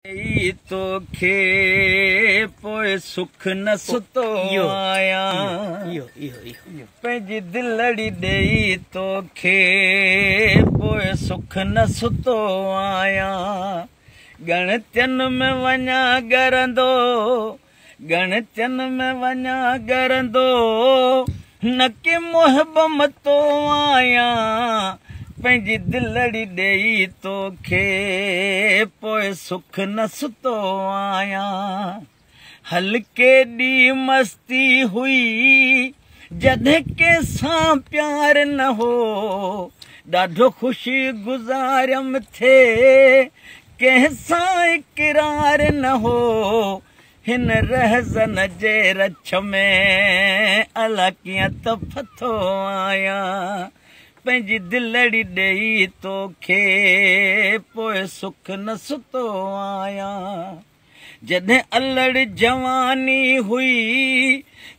तोखे पोइ सुख न सुतो आया पंहिंजी दिलड़ी ॾेई तोखे पोइ सुख न सुतो आया गणतियुनि में वञा गरंदो गणतियुनि में वञा गरंदो न कि मोहबम तो आया पंहिंजी दिलड़ी ॾेई तोखे पोइ सुख न सुतो आया हल्के ॾींहुं मस्ती हुई जॾहिं कंहिंसां प्यार न हो ॾाढो ख़ुशी गुज़ारियम थिए कंहिंसां इक़रार न हो हिन रहज़न जे रछ में अला कीअं त फथो आया पंहिंजी दिलड़ी ॾेई तोखे पोइ सुख न सुतो आया जॾहिं अलड़ जवानी हुई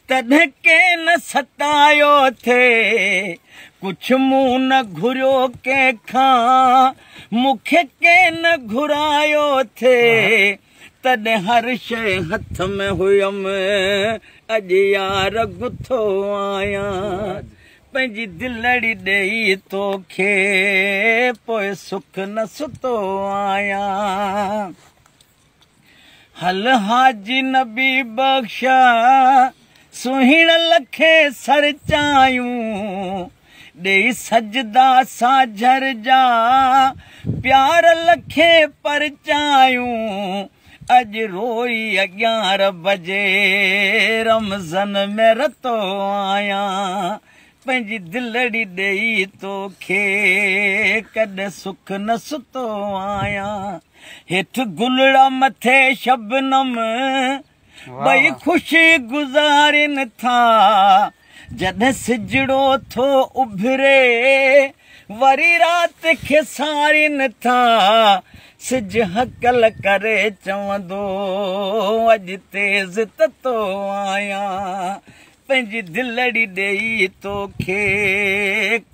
तॾहिं कंहिं न सतायो थे कुझु मूं न घुरियो कंहिंखां मूंखे कंहिं न घुरायो थे तॾहिं हर शइ हथ में हुयमि अॼु यार गुथो आया पंहिंजी दिलड़ी ॾेई तोखे पोइ सुख न सुतो आया हल हाजी नबी बख्शा सुहिण लखे सर चायूं ॾेई सजदा साझर जा प्यार लखे परचायूं अॼु रोई 11 बजे रमज़न में रतो आया पंहिंजी दिलड़ी ॾेई तोखे कॾहिं सुख न सुतो आया हेठि गुलड़ा मथे शबनम ॿई ख़ुशी गुज़ारिन था जॾहिं सिजड़ो थो उभिरे वरी राति खे सारिन था सिज हकल करे चवंदो अॼु तेज़ ततो आया पंहिंजी दिलड़ी ॾेई तोखे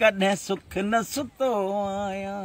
कॾहिं सुख न सुतो आया।